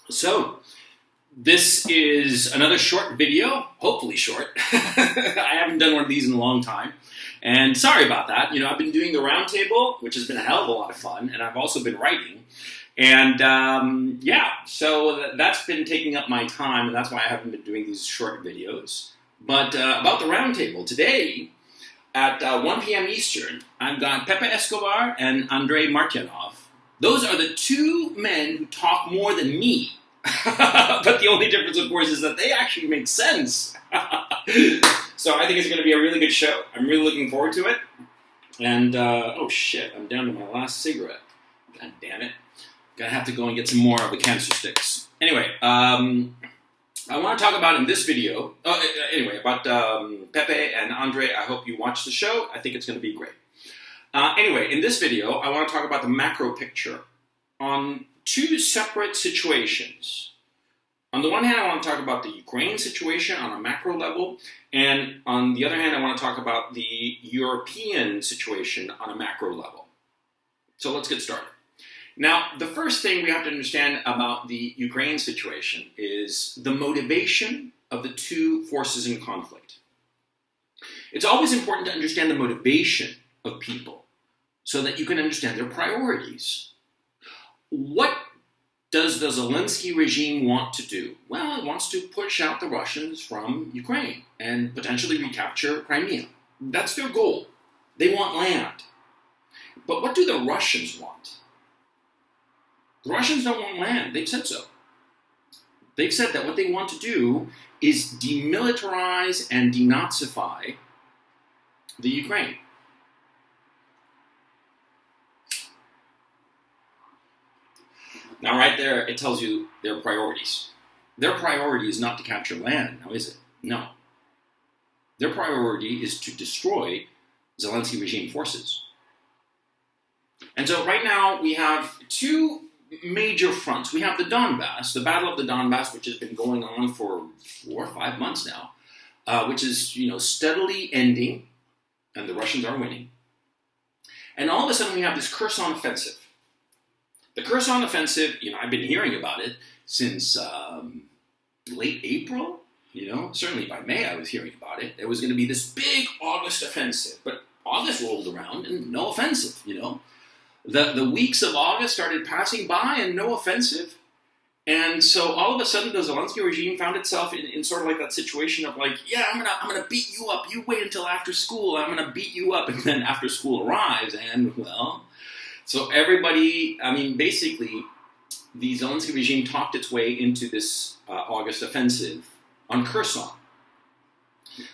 So, this is another short video, hopefully short. I haven't done one of these in a long time. And sorry about that. You know, I've been doing the roundtable, which has been a hell of a lot of fun, and I've also been writing. And yeah, so that's been taking up my time, and that's why I haven't been doing these short videos. But about the roundtable, today at 1 p.m. Eastern, I've got Pepe Escobar and Andrei Martyanov. Those are the two men who talk more than me. But the only difference, of course, is that they actually make sense. So I think it's going to be a really good show. I'm really looking forward to it. And, oh shit, I'm down to my last cigarette. God damn it. Gonna have to go and get some more of the cancer sticks. Anyway, I want to talk about in this video, about Pepe and Andre. I hope you watch the show. I think it's going to be great. Anyway, in this video, I want to talk about the macro picture on two separate situations. On the one hand, I want to talk about the Ukraine situation on a macro level, and on the other hand, I want to talk about the European situation on a macro level. So let's get started. Now, the first thing we have to understand about the Ukraine situation is the motivation of the two forces in conflict. It's always important to understand the motivation of people so that you can understand their priorities. What does the Zelensky regime want to do? Well, it wants to push out the Russians from Ukraine and potentially recapture Crimea. That's their goal. They want land. But what do the Russians want? The Russians don't want land. They've said so. They've said that what they want to do is demilitarize and denazify the Ukraine. Now, right there, it tells you their priorities. Their priority is not to capture land, now is it? No. Their priority is to destroy Zelensky regime forces. And so right now, we have two major fronts. We have the Donbass, the Battle of the Donbass, which has been going on for 4 or 5 months now, which is, steadily ending, and the Russians are winning. And all of a sudden, we have this Kherson offensive. The Kherson offensive, I've been hearing about it since late April. Certainly by May I was hearing about it. There was going to be this big August offensive, but August rolled around and no offensive. The weeks of August started passing by and no offensive. And so all of a sudden the Zelensky regime found itself in sort of like that situation of like, yeah, I'm gonna beat you up. You wait until after school. I'm gonna beat you up. And then after school arrives and, well, so everybody, basically the Zelensky regime talked its way into this August offensive on Kherson,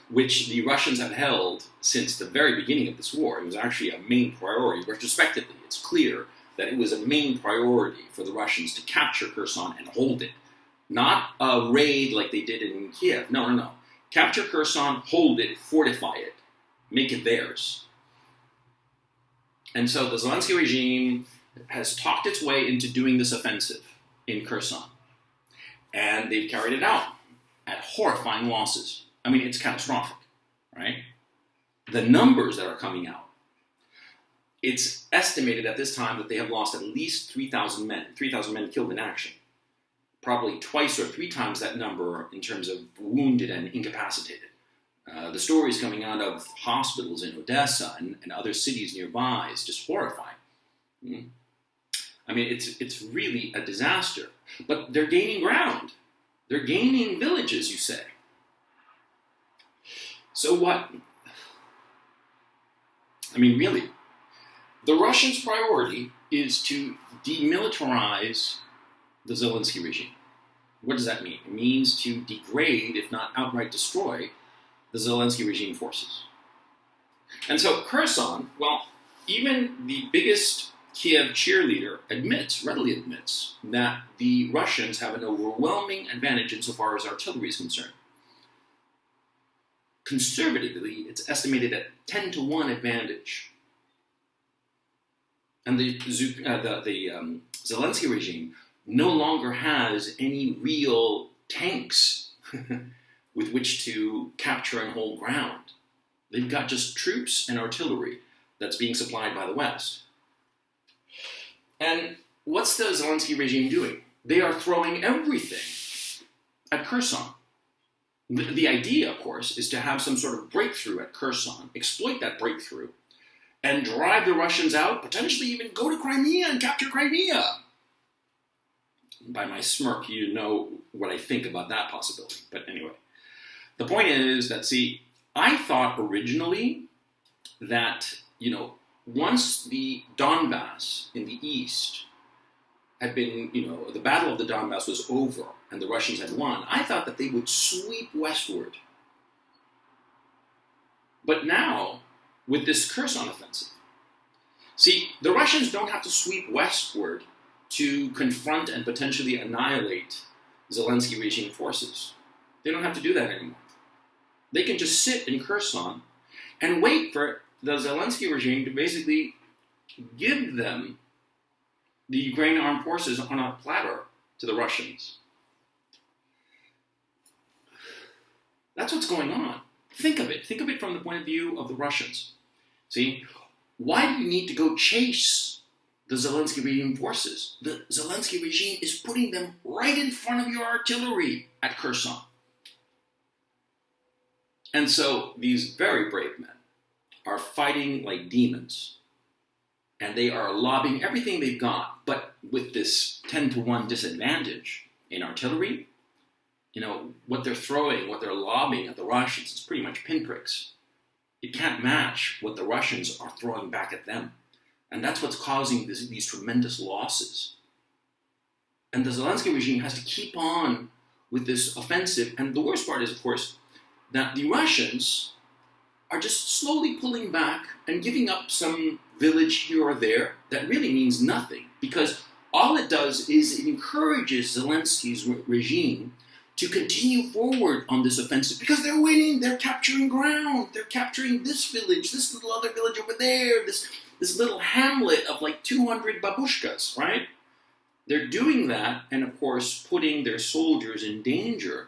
which the Russians have held since the very beginning of this war. It was actually a main priority. Retrospectively, it's clear that it was a main priority for the Russians to capture Kherson and hold it. Not a raid like they did in Kiev. No. Capture Kherson, hold it, fortify it, make it theirs. And so the Zelensky regime has talked its way into doing this offensive in Kherson. And they've carried it out at horrifying losses. It's catastrophic, right? The numbers that are coming out, it's estimated at this time that they have lost at least 3,000 men. 3,000 men killed in action. Probably twice or 3 times that number in terms of wounded and incapacitated. The stories coming out of hospitals in Odessa and other cities nearby is just horrifying. It's really a disaster. But they're gaining ground. They're gaining villages, you say. So what? Really. The Russians' priority is to demilitarize the Zelensky regime. What does that mean? It means to degrade, if not outright destroy, the Zelensky regime forces. And so Kherson, well, even the biggest Kiev cheerleader readily admits, that the Russians have an overwhelming advantage insofar as artillery is concerned. Conservatively, it's estimated at 10-1 advantage. And the Zelensky regime no longer has any real tanks with which to capture and hold ground. They've got just troops and artillery that's being supplied by the West. And what's the Zelensky regime doing? they are throwing everything at Kherson. The idea, of course, is to have some sort of breakthrough at Kherson, exploit that breakthrough, and drive the Russians out, potentially even go to Crimea and capture Crimea. By my smirk, you know what I think about that possibility. But anyway, the point is that, see, I thought originally that, once the Donbass in the east had been, the Battle of the Donbass was over and the Russians had won, I thought that they would sweep westward. But now, with this Kherson offensive, see, the Russians don't have to sweep westward to confront and potentially annihilate Zelensky regime forces. They don't have to do that anymore. They can just sit in Kherson and wait for the Zelensky regime to basically give them the Ukrainian armed forces on a platter to the Russians. That's what's going on. Think of it. Think of it from the point of view of the Russians. See, why do you need to go chase the Zelensky regime forces? The Zelensky regime is putting them right in front of your artillery at Kherson. And so these very brave men are fighting like demons. And they are lobbing everything they've got, but with this 10-to-1 disadvantage in artillery, what they're throwing, what they're lobbing at the Russians is pretty much pinpricks. It can't match what the Russians are throwing back at them. And that's what's causing these tremendous losses. And the Zelensky regime has to keep on with this offensive. And the worst part is, of course, that the Russians are just slowly pulling back and giving up some village here or there that really means nothing. Because all it does is it encourages Zelensky's regime to continue forward on this offensive because they're winning, they're capturing ground, they're capturing this village, this little other village over there, this little hamlet of like 200 babushkas, right? They're doing that and, of course, putting their soldiers in danger,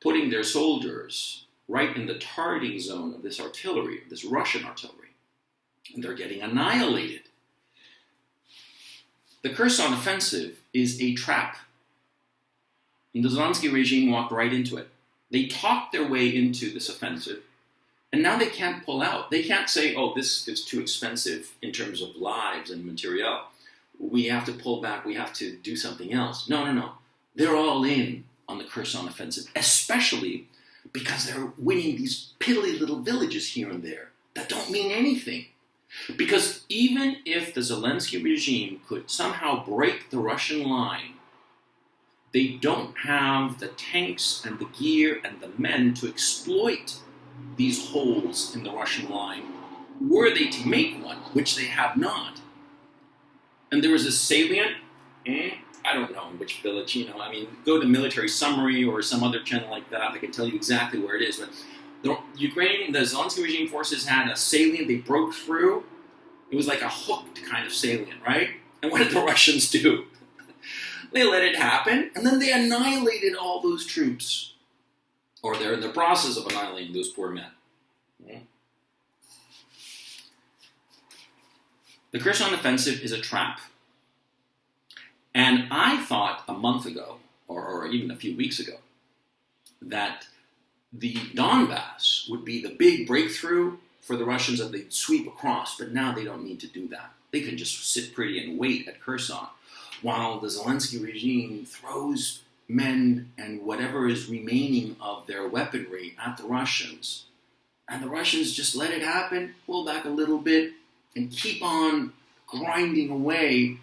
putting their soldiers right in the targeting zone of this artillery, this Russian artillery, and they're getting annihilated. The Kherson offensive is a trap. And the Zelensky regime walked right into it. They talked their way into this offensive, and now they can't pull out. They can't say, oh, this is too expensive in terms of lives and materiel. We have to pull back. We have to do something else. No. They're all in on the Kherson offensive, especially because they're winning these piddly little villages here and there that don't mean anything. Because even if the Zelensky regime could somehow break the Russian line, they don't have the tanks and the gear and the men to exploit these holes in the Russian line were they to make one, which they have not. And there was a salient, I don't know in which village, go to Military Summary or some other channel like that. I can tell you exactly where it is. But the Zelensky regime forces had a salient they broke through. It was like a hooked kind of salient, right? And what did the Russians do? They let it happen, and then they annihilated all those troops. Or they're in the process of annihilating those poor men. The Kherson offensive is a trap. And I thought a month ago, or even a few weeks ago, that the Donbass would be the big breakthrough for the Russians that they'd sweep across, but now they don't need to do that. They can just sit pretty and wait at Kherson, while the Zelensky regime throws men and whatever is remaining of their weaponry at the Russians. And the Russians just let it happen, pull back a little bit, and keep on grinding away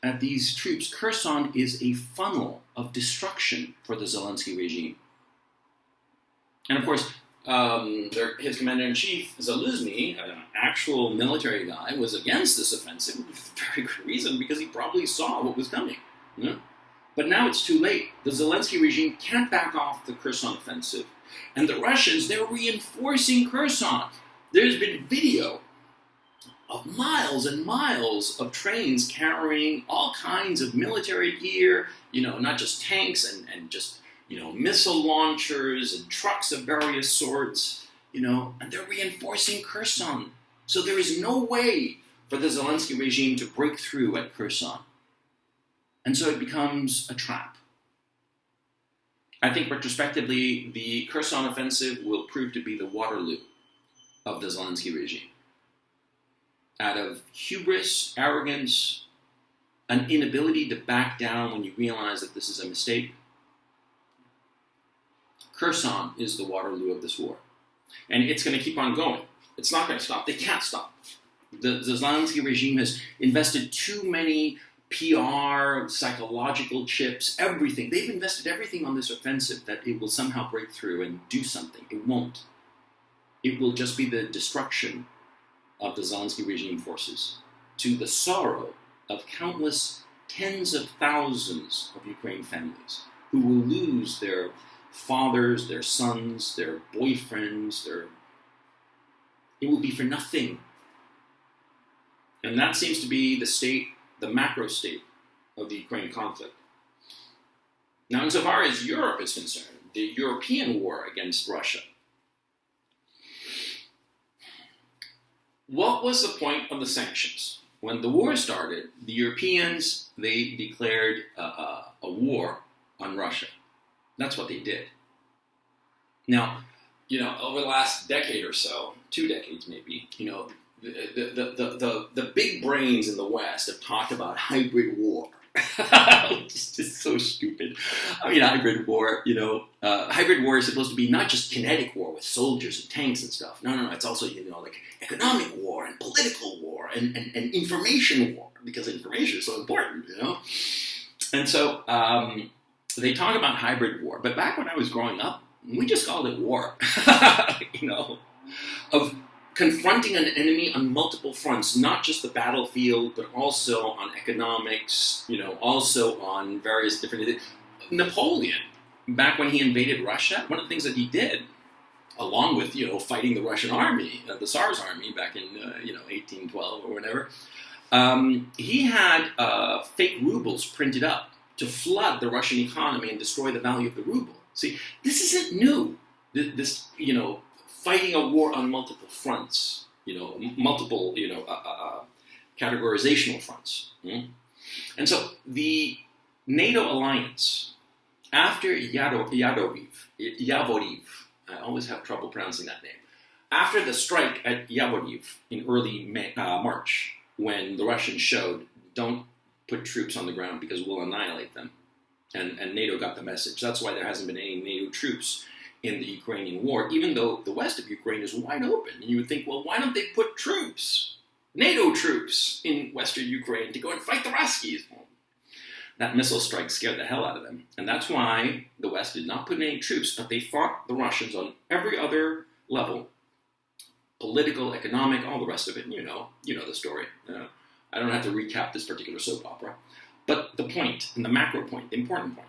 at these troops. Kherson is a funnel of destruction for the Zelensky regime. And of course, his commander-in-chief, Zaluzny, an actual military guy, was against this offensive for very good reason, because he probably saw what was coming. But now it's too late. The Zelensky regime can't back off the Kherson offensive. And the Russians, they're reinforcing Kherson. There's been video of miles and miles of trains carrying all kinds of military gear, not just tanks and just missile launchers and trucks of various sorts, and they're reinforcing Kherson. So there is no way for the Zelensky regime to break through at Kherson. And so it becomes a trap. I think retrospectively, the Kherson offensive will prove to be the Waterloo of the Zelensky regime. Out of hubris, arrogance, an inability to back down when you realize that this is a mistake, Kherson is the Waterloo of this war. And it's going to keep on going. It's not going to stop. They can't stop. The Zelensky regime has invested too many PR, psychological chips, everything. They've invested everything on this offensive that it will somehow break through and do something. It won't. It will just be the destruction of the Zelensky regime forces, to the sorrow of countless tens of thousands of Ukrainian families who will lose their fathers, their sons, their boyfriends, it will be for nothing. And that seems to be the state, the macro state of the Ukraine conflict. Now, insofar as Europe is concerned, the European war against Russia, what was the point of the sanctions? When the war started, the Europeans, they declared a war on Russia. That's what they did. Now, over the last decade or so, 2 decades maybe, the big brains in the West have talked about hybrid war. Which is just so stupid. I mean, hybrid war, hybrid war is supposed to be not just kinetic war with soldiers and tanks and stuff. No, it's also, like economic war and political war and information war, because information is so important, And so they talk about hybrid war. But back when I was growing up, we just called it war, of confronting an enemy on multiple fronts, not just the battlefield, but also on economics, also on various different things. Napoleon, back when he invaded Russia, one of the things that he did, along with, fighting the Russian army, the Tsar's army back in, 1812 or whatever, he had fake rubles printed up to flood the Russian economy and destroy the value of the ruble. See, this isn't new. This, fighting a war on multiple fronts, multiple, categorizational fronts. And so the NATO alliance, after Yavoriv, I always have trouble pronouncing that name, after the strike at Yavoriv in early March, when the Russians showed, don't put troops on the ground because we'll annihilate them, and NATO got the message. That's why there hasn't been any NATO troops in the Ukrainian war, even though the west of Ukraine is wide open. And you would think, well, why don't they put troops, NATO troops, in western Ukraine to go and fight the Ruskies? Well, that missile strike scared the hell out of them. And that's why the West did not put in any troops, but they fought the Russians on every other level, political, economic, all the rest of it. You know the story. I don't have to recap this particular soap opera. But the point, and the macro point, the important point,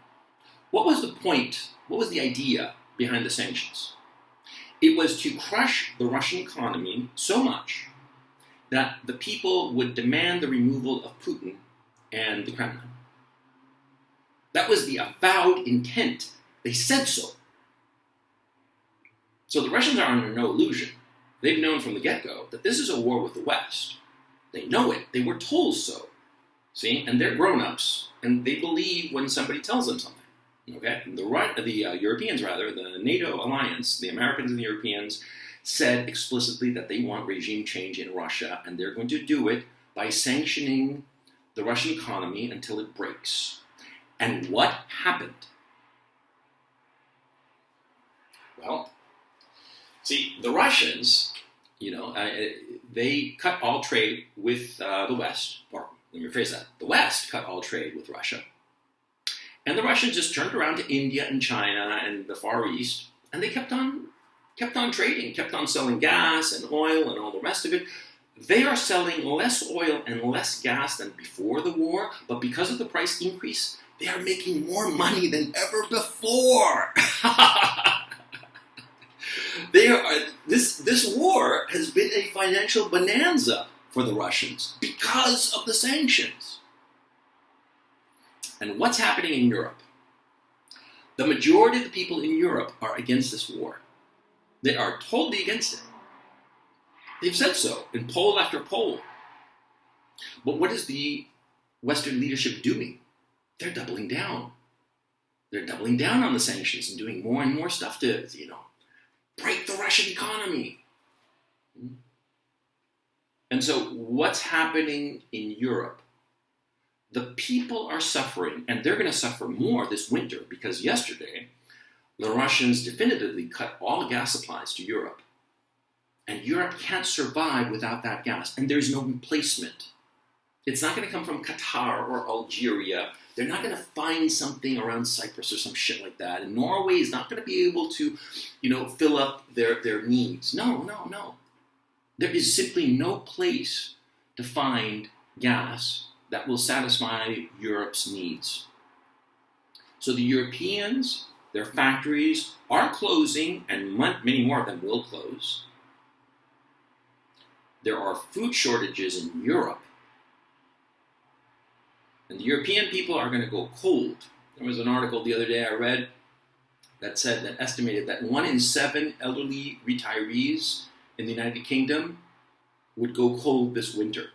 what was the point, what was the idea behind the sanctions? It was to crush the Russian economy so much that the people would demand the removal of Putin and the Kremlin. That was the avowed intent. They said so. So the Russians are under no illusion. They've known from the get-go that this is a war with the West. They know it. They were told so. See? And they're grown-ups, and they believe when somebody tells them something. Okay, the Europeans, the NATO alliance, the Americans and the Europeans, said explicitly that they want regime change in Russia, and they're going to do it by sanctioning the Russian economy until it breaks. And what happened? Well, see, the Russians, they cut all trade with the West, or let me rephrase that, the West cut all trade with Russia. And the Russians just turned around to India and China and the Far East, and they kept on trading, kept on selling gas and oil and all the rest of it. They are selling less oil and less gas than before the war, but because of the price increase, they are making more money than ever before. This war has been a financial bonanza for the Russians because of the sanctions. And what's happening in Europe? The majority of the people in Europe are against this war. They are totally against it. They've said so in poll after poll. But what is the Western leadership doing? they're doubling down. They're doubling down on the sanctions and doing more and more stuff to, break the Russian economy. And so what's happening in Europe? The people are suffering, and they're going to suffer more this winter because yesterday the Russians definitively cut all gas supplies to Europe. And Europe can't survive without that gas, and there's no replacement. It's not going to come from Qatar or Algeria. They're not going to find something around Cyprus or some shit like that. And Norway is not going to be able to, fill up their needs. No. There is simply no place to find gas that will satisfy Europe's needs. So the Europeans, their factories are closing, and many more of them will close. There are food shortages in Europe. And the European people are going to go cold. There was an article the other day I read that estimated that 1 in 7 elderly retirees in the United Kingdom would go cold this winter.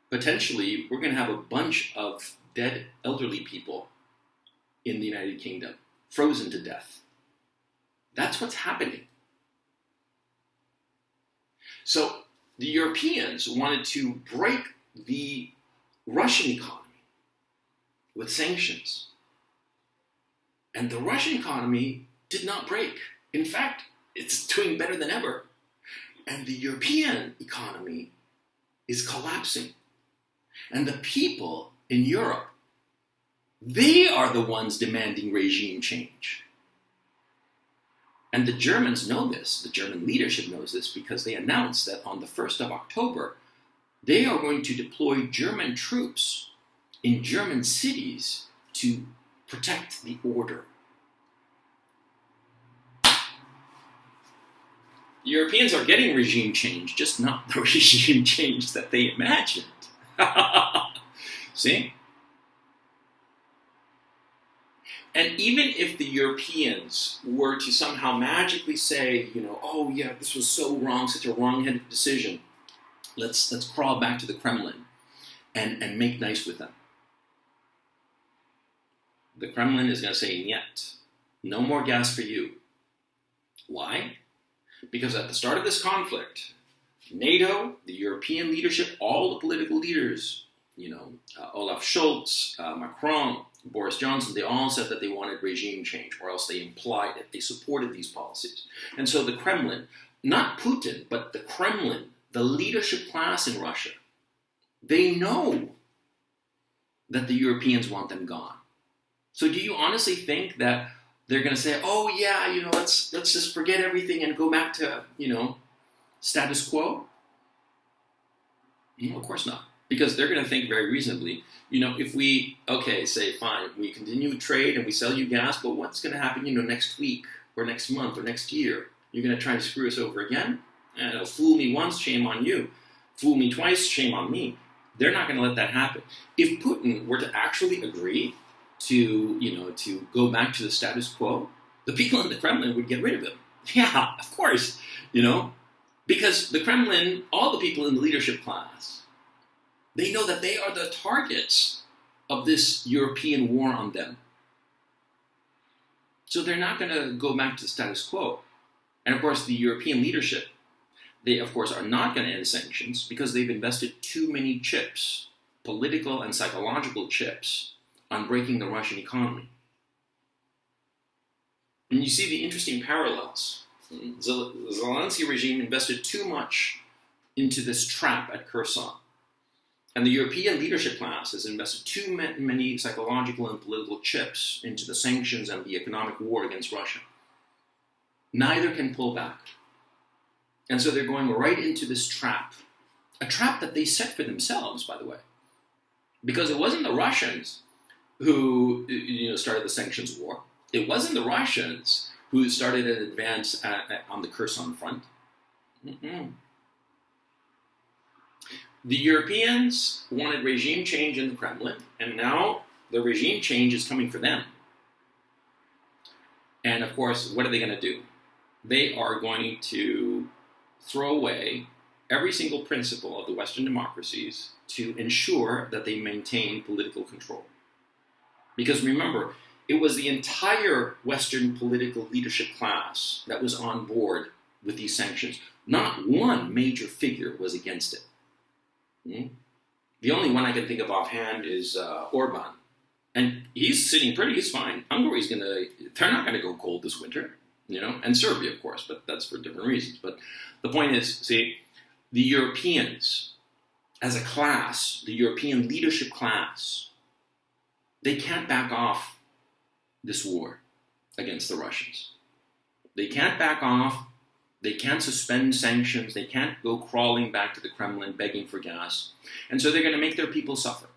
Potentially, we're going to have a bunch of dead elderly people in the United Kingdom, frozen to death. That's what's happening. So the Europeans wanted to break the Russian economy with sanctions. And the Russian economy did not break. In fact, it's doing better than ever. And the European economy is collapsing. And the people in Europe, they are the ones demanding regime change. And the Germans know this. The German leadership knows this because they announced that on the 1st of October, they are going to deploy German troops in German cities to protect the order. Europeans are getting regime change, just not the regime change that they imagined. See? And even if the Europeans were to somehow magically say, oh yeah, this was so wrong, such a wrong-headed decision, let's crawl back to the Kremlin and make nice with them. The Kremlin is going to say, "Niet, no more gas for you." Why? Because at the start of this conflict, NATO, the European leadership, all the political leaders, Olaf Scholz, Macron, Boris Johnson, they all said that they wanted regime change, or else they implied it. They supported these policies. And so the Kremlin, not Putin, but the Kremlin, the leadership class in Russia, they know that the Europeans want them gone. So do you honestly think that they're going to say, oh yeah, let's just forget everything and go back to, status quo? No, of course not. Because they're going to think very reasonably, if we, say fine, we continue trade and we sell you gas, but what's going to happen, next week or next month or next year? You're going to try to screw us over again? And fool me once, shame on you. Fool me twice, shame on me. They're not going to let that happen. If Putin were to actually agree to go back to the status quo, the people in the Kremlin would get rid of him. Yeah, of course, because the Kremlin, all the people in the leadership class, they know that they are the targets of this European war on them. So they're not going to go back to the status quo. And of course, the European leadership, they of course are not going to end sanctions because they've invested too many chips, political and psychological chips, on breaking the Russian economy. And you see the interesting parallels. The Zelensky regime invested too much into this trap at Kherson. And the European leadership class has invested too many psychological and political chips into the sanctions and the economic war against Russia. Neither can pull back. And so they're going right into this trap. A trap that they set for themselves, by the way. Because it wasn't the Russians who started the sanctions war. It wasn't the Russians who started an advance on the Kherson front. Mm-mm. The Europeans wanted regime change in the Kremlin, and now the regime change is coming for them. And of course, what are they going to do? They are going to throw away every single principle of the Western democracies to ensure that they maintain political control. Because remember, it was the entire Western political leadership class that was on board with these sanctions. Not one major figure was against it. The only one I can think of offhand is Orban. And he's sitting pretty, he's fine. They're not gonna go cold this winter, and Serbia, of course, but that's for different reasons. But the point is, see, the Europeans, as a class, the European leadership class, they can't back off this war against the Russians. They can't back off. They can't suspend sanctions. They can't go crawling back to the Kremlin begging for gas. And so they're going to make their people suffer.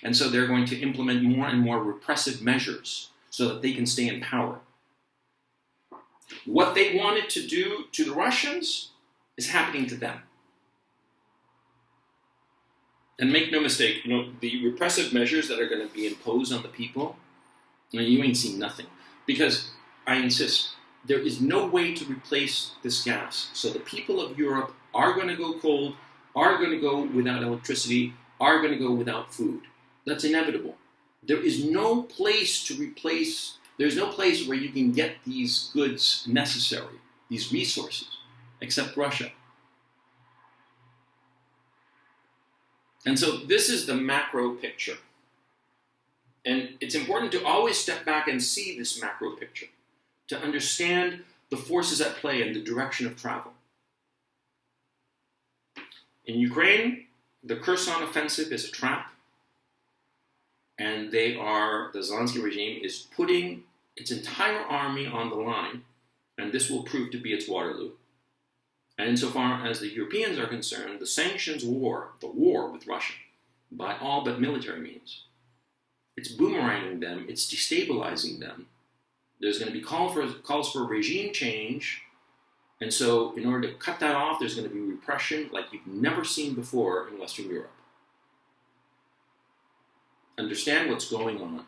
And so they're going to implement more and more repressive measures so that they can stay in power. What they wanted to do to the Russians is happening to them. And make no mistake, the repressive measures that are going to be imposed on the people, you ain't seen nothing. Because, I insist, there is no way to replace this gas. So the people of Europe are going to go cold, are going to go without electricity, are going to go without food. That's inevitable. There is no place to replace, there's no place where you can get these goods necessary, these resources, except Russia. And so this is the macro picture. And it's important to always step back and see this macro picture, to understand the forces at play and the direction of travel. In Ukraine, the Kherson offensive is a trap, and the Zelensky regime is putting its entire army on the line, and this will prove to be its Waterloo. And insofar as the Europeans are concerned, the sanctions war, the war with Russia, by all but military means, it's boomeranging them, it's destabilizing them. There's going to be calls for regime change, and so in order to cut that off, there's going to be repression like you've never seen before in Western Europe. Understand what's going on.